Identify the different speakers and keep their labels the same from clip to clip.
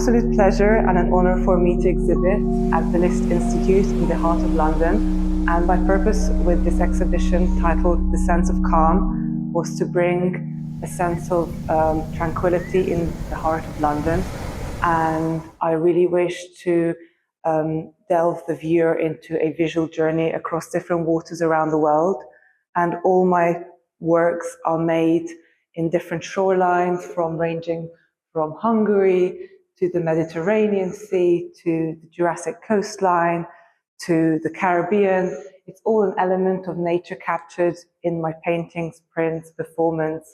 Speaker 1: absolute pleasure and an honor for me to exhibit at the Liszt Institute in the heart of London. And my purpose with this exhibition, titled The Sense of Calm, was to bring a sense of tranquility in the heart of London. And I really wish to delve the viewer into a visual journey across different waters around the world. And all my works are made in different shorelines, ranging from Hungary to the Mediterranean Sea, to the Jurassic coastline, to the Caribbean. It's all an element of nature captured in my paintings, prints, performance.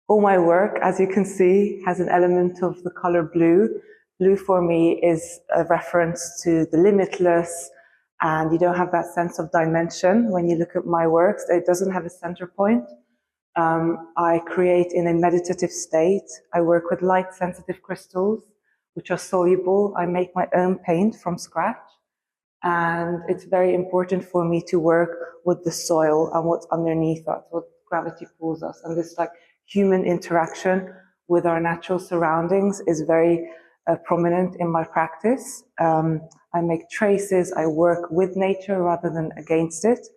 Speaker 1: All my work, as you can see, has an element of the color blue. Blue for me is a reference to the limitless, and you don't have that sense of dimension when you look at my works. It doesn't have a center point. I create in a meditative state. I work with light-sensitive crystals, which are soluble. I make my own paint from scratch. And it's very important for me to work with the soil and what's underneath us, what gravity pulls us. And this human interaction with our natural surroundings is very prominent in my practice. I make traces. I work with nature rather than against it.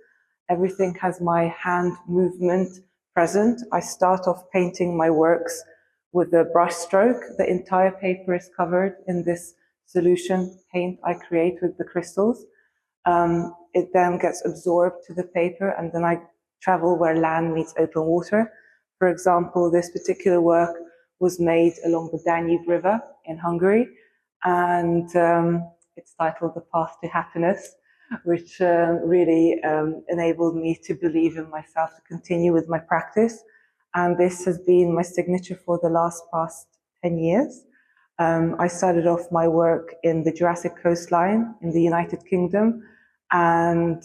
Speaker 1: Everything has my hand movement present. I start off painting my works with a brush stroke. The entire paper is covered in this solution paint I create with the crystals. It then gets absorbed to the paper, and then I travel where land meets open water. For example, this particular work was made along the Danube River in Hungary, and it's titled The Path to Happiness, which really enabled me to believe in myself, to continue with my practice. And this has been my signature for the past 10 years. I started off my work in the Jurassic coastline in the United Kingdom, and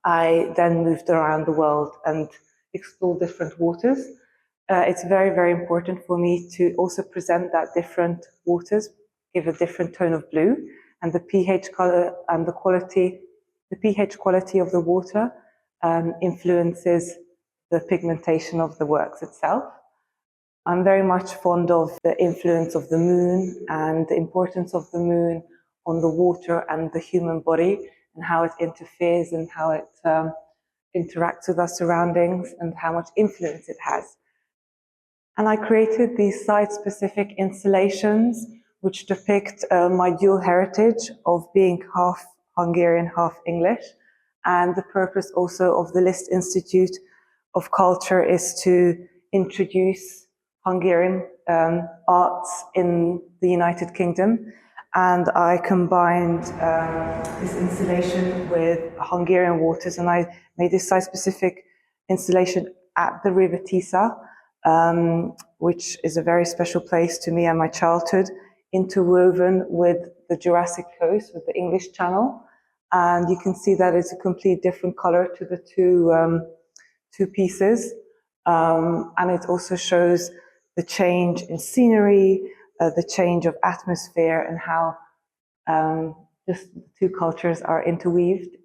Speaker 1: I then moved around the world and explored different waters. It's very, very important for me to also present that different waters give a different tone of blue, and the pH color and the pH quality of the water influences the pigmentation of the works itself. I'm very much fond of the influence of the moon and the importance of the moon on the water and the human body, and how it interferes and how it interacts with our surroundings and how much influence it has. And I created these site-specific installations which depict my dual heritage of being half Hungarian, half English. And the purpose also of the Liszt Institute of Culture is to introduce Hungarian arts in the United Kingdom. And I combined this installation with Hungarian waters, and I made this site-specific installation at the River Tisza, which is a very special place to me and my childhood, interwoven with the Jurassic Coast, with the English Channel. And you can see that it's a complete different color to the two pieces. And it also shows the change in scenery, the change of atmosphere, and how just the two cultures are interweaved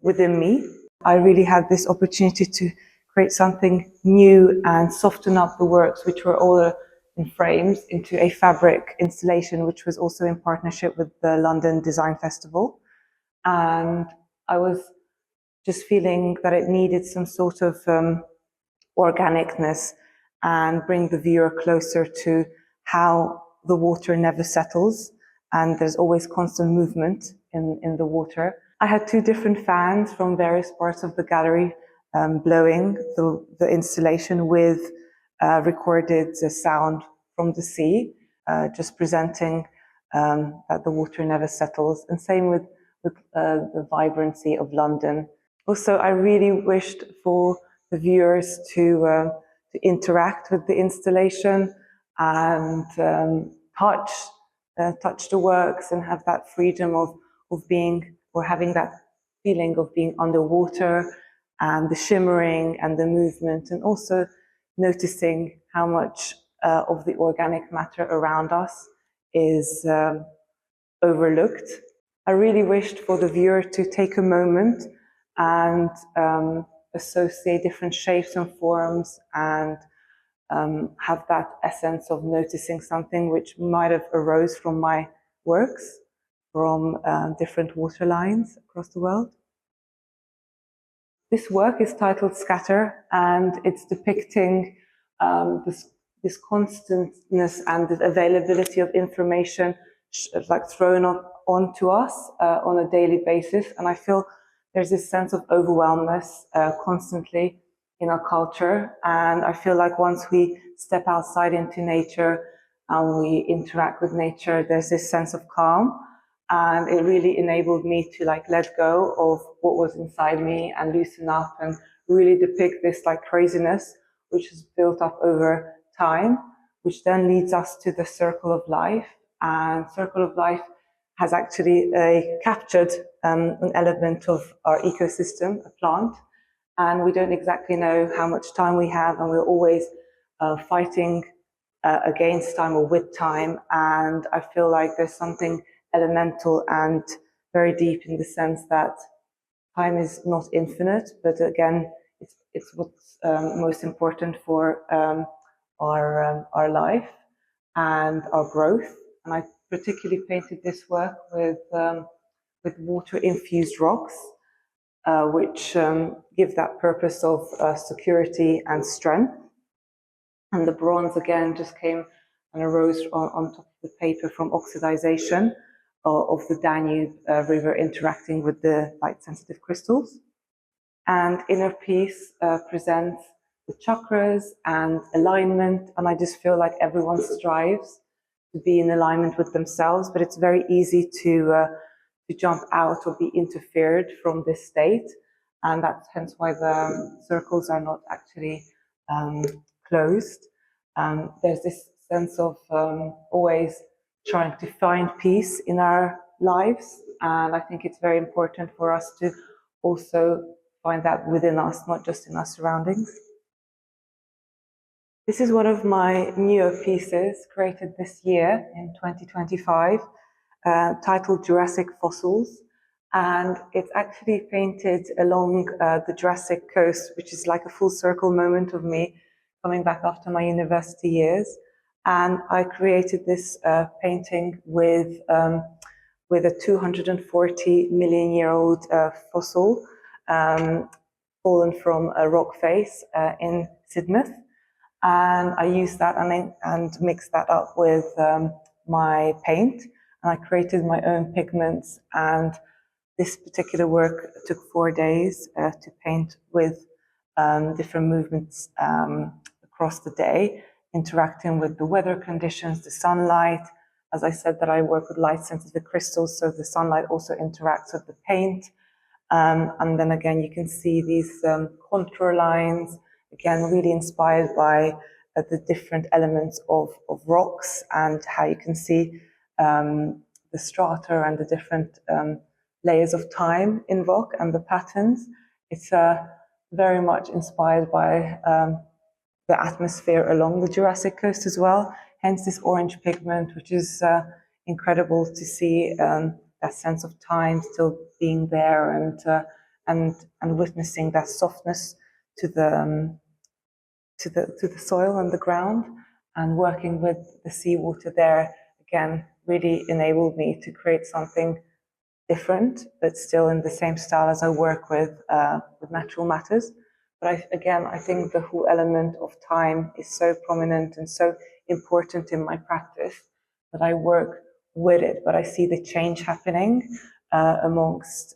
Speaker 1: within me. I really had this opportunity to create something new and soften up the works, which were all in frames, into a fabric installation, which was also in partnership with the London Design Festival. And I was just feeling that it needed some sort of organicness and bring the viewer closer to how the water never settles, and there's always constant movement in the water. I had two different fans from various parts of the gallery blowing the installation with recorded sound from the sea, just presenting that the water never settles, and same with the vibrancy of London. Also, I really wished for the viewers to interact with the installation and touch the works and have that freedom of being, or having that feeling of being underwater, and the shimmering and the movement, and also noticing how much of the organic matter around us is overlooked. I really wished for the viewer to take a moment and associate different shapes and forms and have that essence of noticing something which might have arose from my works, from different water lines across the world. This work is titled Scatter, and it's depicting this constantness and the availability of information like thrown onto us on a daily basis. And I feel there's this sense of overwhelmness constantly in our culture. And I feel like once we step outside into nature and we interact with nature, there's this sense of calm. And it really enabled me to like let go of what was inside me and loosen up and really depict this like craziness which is built up over time, which then leads us to the circle of life. And circle of life has actually captured an element of our ecosystem, a plant, and we don't exactly know how much time we have, and we're always fighting against time or with time. And I feel like there's something elemental and very deep in the sense that time is not infinite, but again, it's what's most important for our life and our growth. And I particularly painted this work with water-infused rocks, which give that purpose of security and strength. And the bronze again just came and arose on top of the paper from oxidization of the Danube river interacting with the light-sensitive crystals. And inner peace presents the chakras and alignment, and I just feel like everyone strives to be in alignment with themselves, but it's very easy to jump out or be interfered from this state, and that's hence why the circles are not actually closed. There's this sense of always trying to find peace in our lives, and I think it's very important for us to also find that within us, not just in our surroundings. This is one of my newer pieces created this year in 2025, titled Jurassic Fossils, and it's actually painted along the Jurassic Coast, which is like a full circle moment of me coming back after my university years. And I created this painting with a 240 million year old fossil fallen from a rock face in Sidmouth. And I used that and mixed that up with my paint. And I created my own pigments. And this particular work took 4 days to paint with different movements across the day, interacting with the weather conditions, the sunlight. As I said, that I work with light-sensitive crystals, so the sunlight also interacts with the paint. And then again, you can see these contour lines, again, really inspired by the different elements of rocks and how you can see the strata and the different layers of time in rock and the patterns. It's very much inspired by the atmosphere along the Jurassic Coast as well, hence this orange pigment, which is incredible to see that sense of time still being there and witnessing that softness to the soil and the ground, and working with the seawater there again really enabled me to create something different, but still in the same style as I work with natural matters. But I think the whole element of time is so prominent and so important in my practice that I work with it, but I see the change happening amongst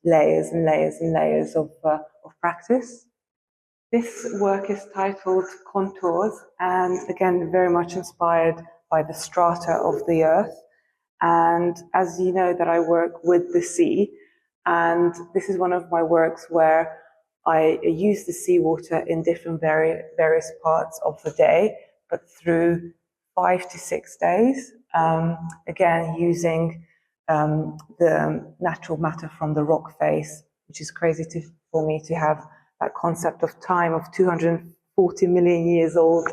Speaker 1: layers and layers and layers of practice. This work is titled Contours, and again, very much inspired by the strata of the earth. And as you know, that I work with the sea, and this is one of my works where I use the seawater in different various parts of the day, but through 5 to 6 days, again, using the natural matter from the rock face, which is crazy for me to have that concept of time of 240 million years old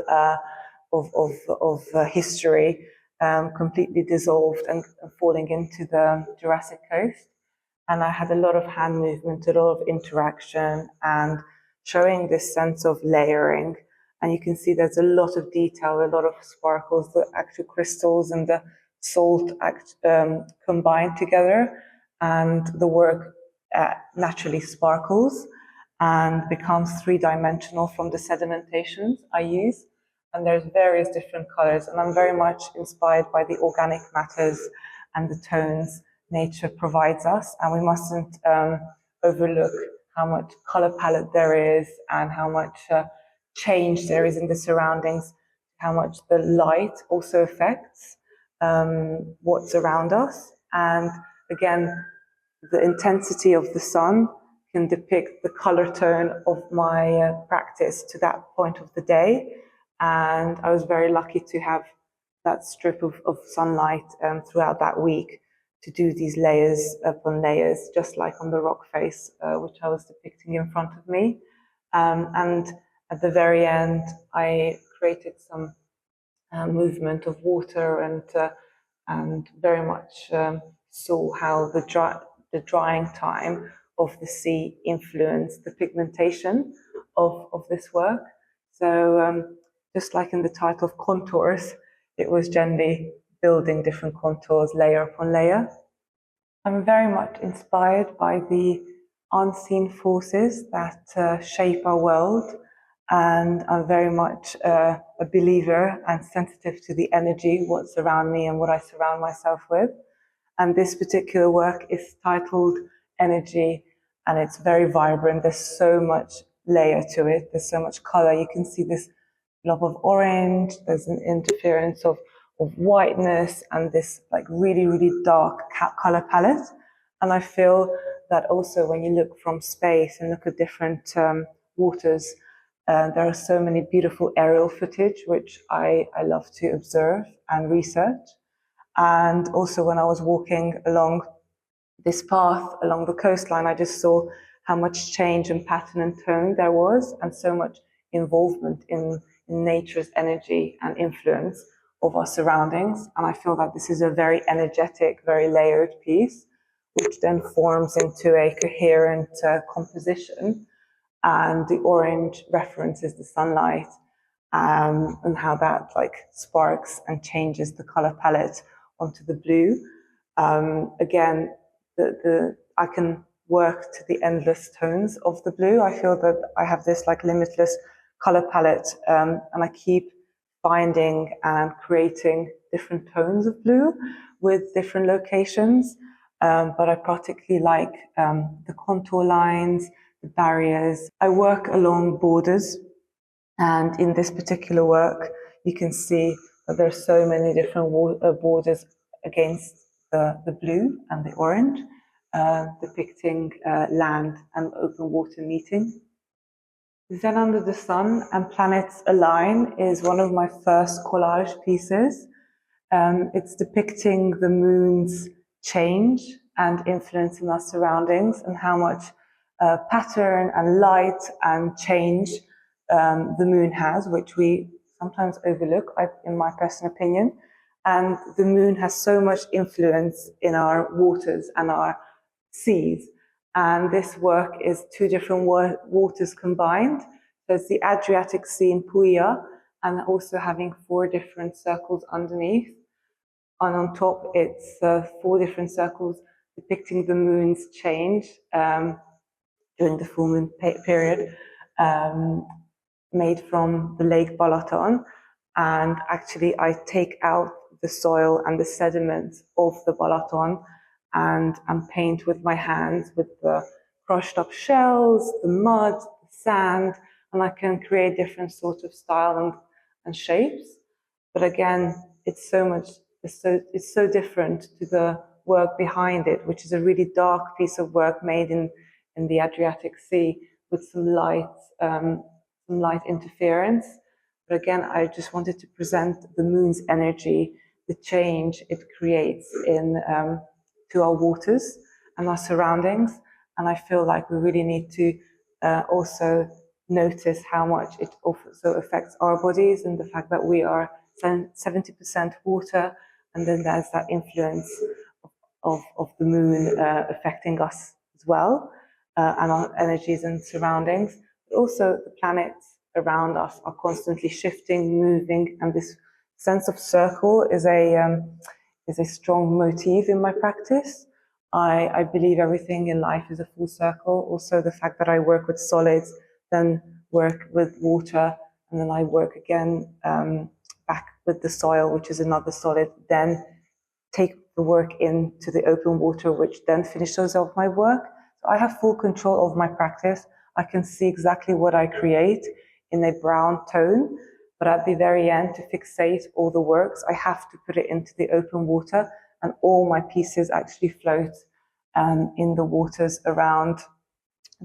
Speaker 1: of history completely dissolved and falling into the Jurassic Coast. And I had a lot of hand movement, a lot of interaction, and showing this sense of layering And you can see there's a lot of detail, a lot of sparkles, the actual crystals and the salt combined together, and the work naturally sparkles and becomes three-dimensional from the sedimentations I use. And there's various different colors, and I'm very much inspired by the organic matters and the tones nature provides us, and we mustn't overlook how much color palette there is and how much change there is in the surroundings, how much the light also affects what's around us. And again, the intensity of the sun can depict the color tone of my practice to that point of the day. And I was very lucky to have that strip of sunlight throughout that week to do these layers upon layers, just like on the rock face, which I was depicting in front of me. And at the very end, I created some movement of water and very much saw how the drying time of the sea influenced the pigmentation of this work. So just like in the title of contours, it was generally building different contours layer upon layer. I'm very much inspired by the unseen forces that shape our world, and I'm very much a believer and sensitive to the energy, what's around me and what I surround myself with. And this particular work is titled Energy, and it's very vibrant. There's so much layer to it. There's so much color. You can see this blob of orange. There's an interference of whiteness and this like really, really dark color palette. And I feel that also when you look from space and look at different waters, there are so many beautiful aerial footage, which I love to observe and research. And also when I was walking along this path along the coastline, I just saw how much change and pattern and tone there was, and so much involvement in nature's energy and influence of our surroundings. And I feel that this is a very energetic, very layered piece, which then forms into a coherent composition. And the orange references the sunlight, and how that like sparks and changes the color palette onto the blue. Again, I can work to the endless tones of the blue. I feel that I have this like limitless color palette, and I keep finding and creating different tones of blue with different locations. But I particularly like the contour lines, the barriers. I work along borders, and in this particular work, you can see that there's so many different borders against the blue and the orange, depicting land and open water meeting. Then Under the Sun and Planets Align is one of my first collage pieces. It's depicting the moon's change and influence in our surroundings, and how much pattern and light and change the moon has, which we sometimes overlook, in my personal opinion. And the moon has so much influence in our waters and our seas. And this work is two different waters combined. So it's the Adriatic Sea in Puglia, and also having 4 different circles underneath. And on top, it's 4 different circles depicting the moon's change during the full moon period, made from the Lake Balaton. And actually, I take out the soil and the sediments of the Balaton and paint with my hands with the crushed up shells, the mud, the sand, and I can create different sorts of style and shapes. But again, it's so different to the work behind it, which is a really dark piece of work made in the Adriatic Sea with some light interference. But again, I just wanted to present the moon's energy, the change it creates to our waters and our surroundings. And I feel like we really need to also notice how much it also affects our bodies, and the fact that we are 70% water, and then there's that influence of the moon affecting us as well, and our energies and surroundings. But also the planets around us are constantly shifting, moving, and this sense of circle is a strong motif in my practice. I believe everything in life is a full circle. Also, the fact that I work with solids, then work with water, and then I work again back with the soil, which is another solid, then take the work into the open water, which then finishes off my work. So I have full control of my practice. I can see exactly what I create in a brown tone, but at the very end, to fixate all the works, I have to put it into the open water, and all my pieces actually float in the waters around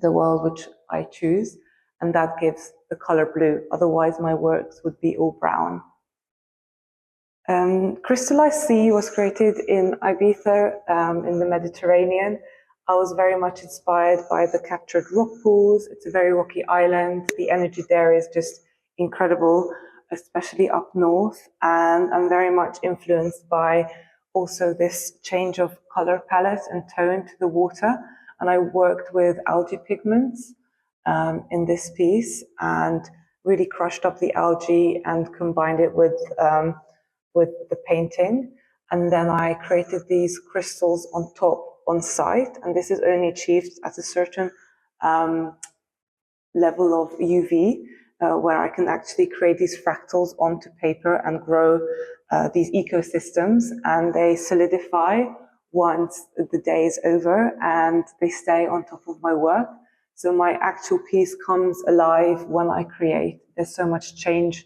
Speaker 1: the world which I choose, and that gives the color blue. Otherwise, my works would be all brown. Crystallized Sea was created in Ibiza in the Mediterranean. I was very much inspired by the captured rock pools. It's a very rocky island. The energy there is just incredible, especially up north. And I'm very much influenced by also this change of color palette and tone to the water. And I worked with algae pigments in this piece and really crushed up the algae and combined it with the painting. And then I created these crystals on top on site. And this is only achieved at a certain level of UV, where I can actually create these fractals onto paper and grow these ecosystems. And they solidify once the day is over and they stay on top of my work. So my actual piece comes alive when I create. There's so much change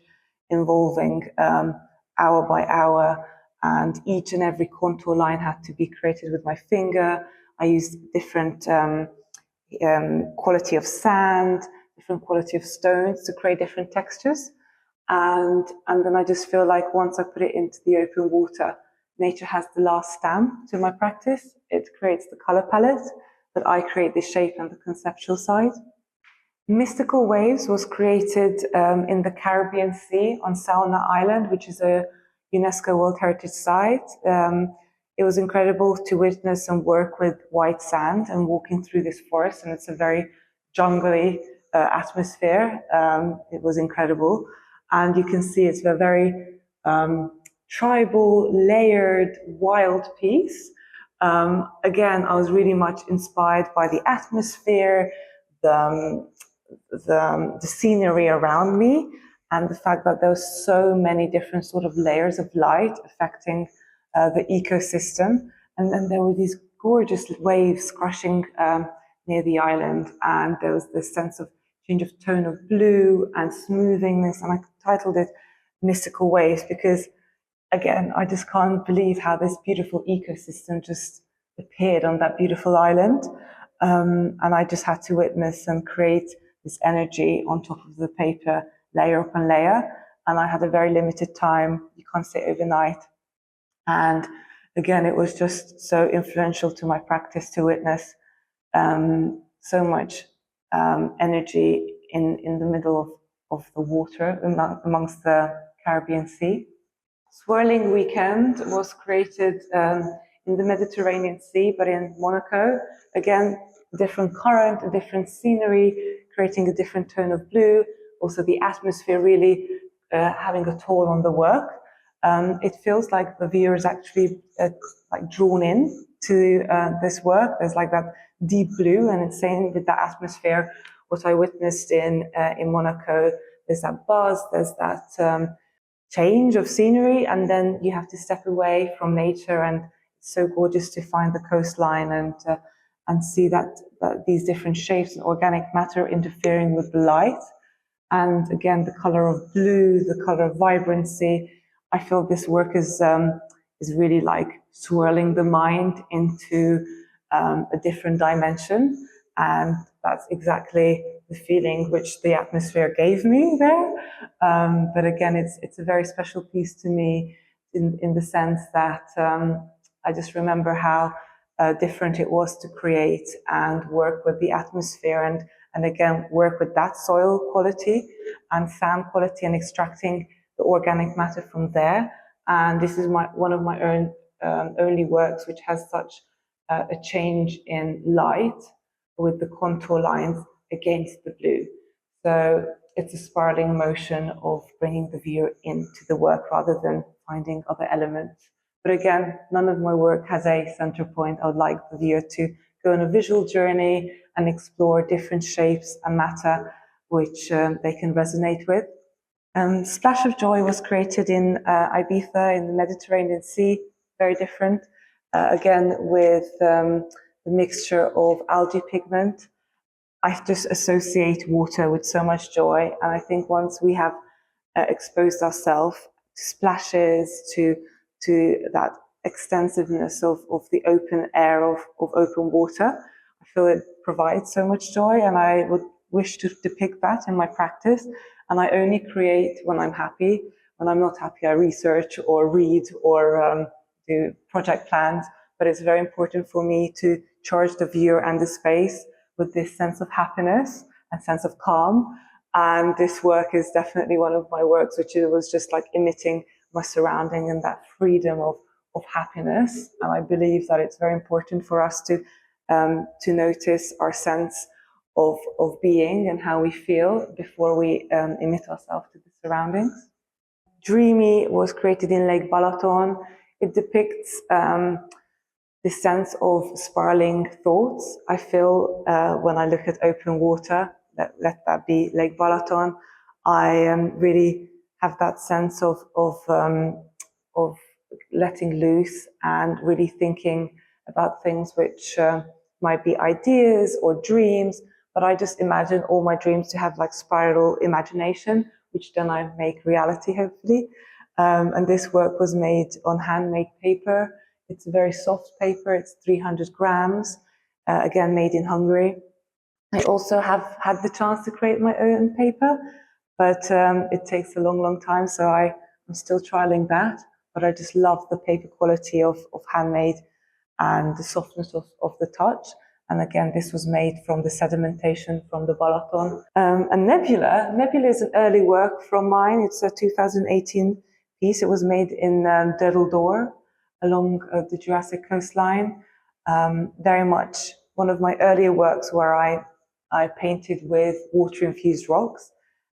Speaker 1: involving hour by hour, and each and every contour line had to be created with my finger. I used different quality of sand, different quality of stones to create different textures. And then I just feel like once I put it into the open water, nature has the last stamp to my practice. It creates the color palette, but I create the shape and the conceptual side. Mystical Waves was created in the Caribbean Sea on Sauna Island, which is a UNESCO World Heritage Site. It was incredible to witness and work with white sand and walking through this forest, and it's a very jungly atmosphere. It was incredible. And you can see it's a very tribal, layered, wild piece. Again, I was really much inspired by the atmosphere, the scenery around me, and the fact that there was so many different sort of layers of light affecting the ecosystem. And then there were these gorgeous waves crashing near the island, and there was this sense of change of tone of blue and smoothingness, and I titled it Mystical Waves because, again, I just can't believe how this beautiful ecosystem just appeared on that beautiful island. And I just had to witness and create this energy on top of the paper, layer upon layer. And I had a very limited time. You can't stay overnight. And again, it was just so influential to my practice to witness so much energy in the middle of the water amongst the Caribbean Sea. Swirling Weekend was created in the Mediterranean Sea, but in Monaco. Again, a different current, a different scenery, creating a different tone of blue. Also, the atmosphere really having a toll on the work. It feels like the viewer is actually like drawn in to this work. There's like that deep blue, and it's same with the atmosphere. What I witnessed in Monaco, there's that buzz, there's that change of scenery, and then you have to step away from nature, and it's so gorgeous to find the coastline and see that these different shapes and organic matter interfering with the light. And again, the color of blue, the color of vibrancy. I feel this work is really like swirling the mind into a different dimension, and that's exactly the feeling which the atmosphere gave me there. But again, it's a very special piece to me in the sense that I just remember how different it was to create and work with the atmosphere, and again work with that soil quality and sand quality and extracting the organic matter from there. And this is one of my own only works which has such a change in light with the contour lines against the blue. So it's a spiraling motion of bringing the viewer into the work rather than finding other elements. But again, none of my work has a center point. I would like the viewer to go on a visual journey and explore different shapes and matter which they can resonate with. Splash of Joy was created in Ibiza in the Mediterranean Sea, very different, again with the mixture of algae pigment. I just associate water with so much joy, and I think once we have exposed ourselves to splashes, to that extensiveness of the open air of open water, I feel it provides so much joy, and I would wish to depict that in my practice. And I only create when I'm happy. When I'm not happy, I research or read or do project plans. But it's very important for me to charge the viewer and the space with this sense of happiness and sense of calm. And this work is definitely one of my works, which was just like emitting my surrounding and that freedom of happiness. And I believe that it's very important for us to notice our sense of being and how we feel before we emit ourselves to the surroundings. Dreamy was created in Lake Balaton. It depicts this sense of spiraling thoughts. I feel when I look at open water, let that be Lake Balaton, I really have that sense of letting loose and really thinking about things which might be ideas or dreams, but I just imagine all my dreams to have like spiral imagination, which then I make reality, hopefully. And this work was made on handmade paper. It's a very soft paper. It's 300 grams, again, made in Hungary. I also have had the chance to create my own paper, but it takes a long, long time. So I'm still trialing that, but I just love the paper quality of handmade and the softness of the touch. And again, this was made from the sedimentation from the Balaton. And Nebula is an early work from mine. It's a 2018 piece. It was made in Durdledore along the Jurassic Coast line. Very much one of my earlier works where I painted with water-infused rocks.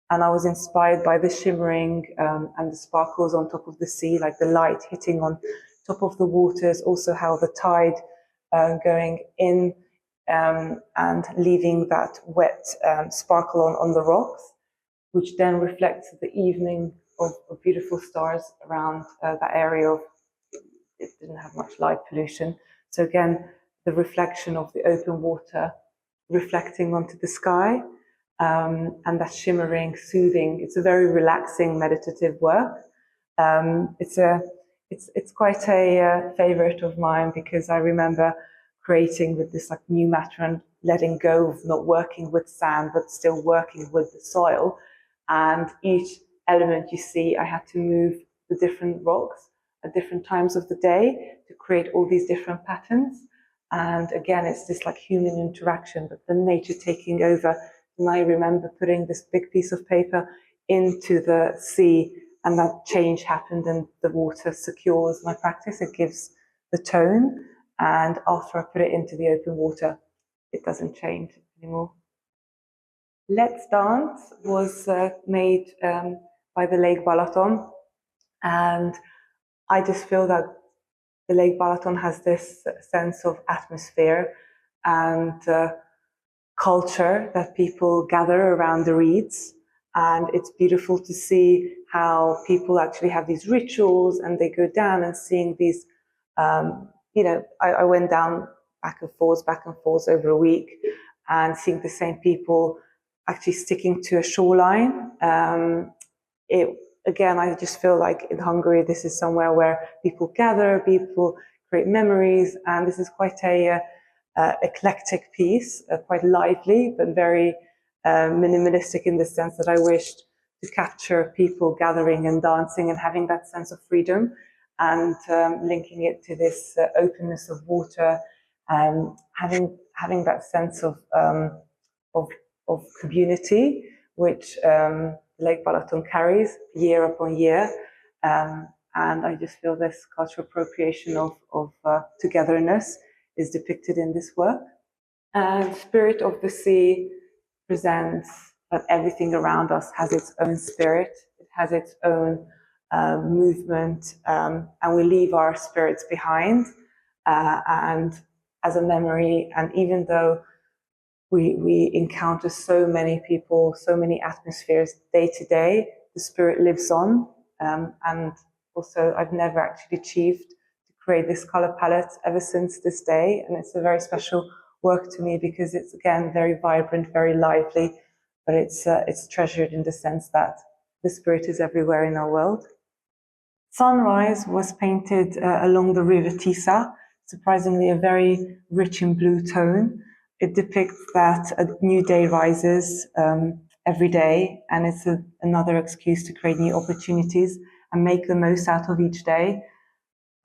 Speaker 1: And I was inspired by the shimmering and the sparkles on top of the sea, like the light hitting on top of the waters, also how the tide going in and leaving that wet sparkle on the rocks, which then reflects the evening of beautiful stars around that area of, it didn't have much light pollution. So again, the reflection of the open water reflecting onto the sky, and that shimmering, soothing. It's a very relaxing, meditative work. It's quite a favorite of mine because I remember creating with this like new matter and letting go of not working with sand, but still working with the soil. And each element you see, I had to move the different rocks at different times of the day to create all these different patterns. And again, it's this like human interaction, but the nature taking over. And I remember putting this big piece of paper into the sea, and that change happened, and the water secures my practice. It gives the tone. And after I put it into the open water, it doesn't change anymore. Let's Dance was made by the Lake Balaton. And I just feel that the Lake Balaton has this sense of atmosphere and culture that people gather around the reeds. And it's beautiful to see how people actually have these rituals and they go down and seeing these, I went down back and forth over a week and seeing the same people actually sticking to a shoreline. Again, I just feel like in Hungary, this is somewhere where people gather, people create memories, and this is quite a eclectic piece, quite lively, but very minimalistic in the sense that I wished to capture people gathering and dancing and having that sense of freedom, and linking it to this openness of water, having that sense of community, which Lake Balaton carries year upon year. And I just feel this cultural appropriation of togetherness is depicted in this work. And Spirit of the Sea presents that everything around us has its own spirit, it has its own movement, and we leave our spirits behind and as a memory. And even though we encounter so many people, so many atmospheres day to day, the spirit lives on. And also, I've never actually achieved to create this color palette ever since this day. And it's a very special work to me because it's, again, very vibrant, very lively, but it's treasured in the sense that the spirit is everywhere in our world. Sunrise was painted along the river Tisza, surprisingly a very rich in blue tone. It depicts that a new day rises every day, and it's another excuse to create new opportunities and make the most out of each day.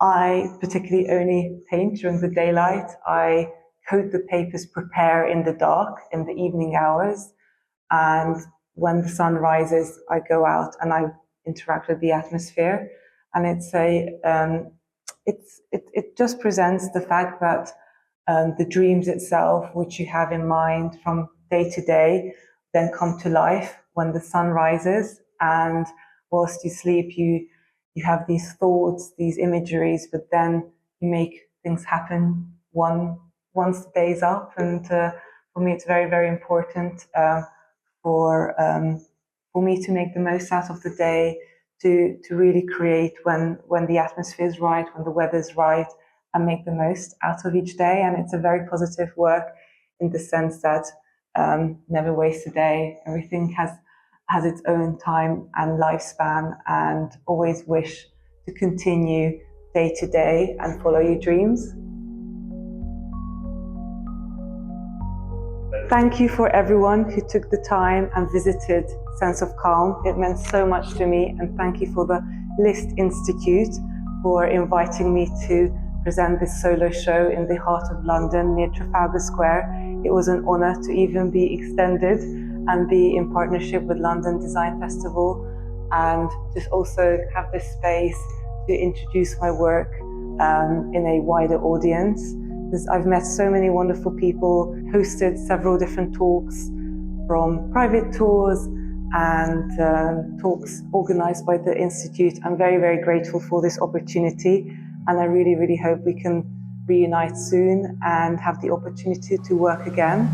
Speaker 1: I particularly only paint during the daylight. I coat the papers, prepare in the dark, in the evening hours, and when the sun rises, I go out and I interact with the atmosphere. And it just presents the fact that the dreams itself, which you have in mind from day to day, then come to life when the sun rises. And whilst you sleep, you have these thoughts, these imageries, but then you make things happen once the day's up. And for me, it's very, very important for me to make the most out of the day, to really create when the atmosphere is right, when the weather's right, and make the most out of each day. And it's a very positive work in the sense that never waste a day. Everything has its own time and lifespan, and always wish to continue day to day and follow your dreams. Thank you for everyone who took the time and visited Sense of Calm. It meant so much to me, and thank you for the Liszt Institute for inviting me to present this solo show in the heart of London near Trafalgar Square. It was an honor to even be extended and be in partnership with London Design Festival, and just also have this space to introduce my work in a wider audience. I've met so many wonderful people, hosted several different talks, from private tours and talks organized by the Institute. I'm very, very grateful for this opportunity, and I really, really hope we can reunite soon and have the opportunity to work again.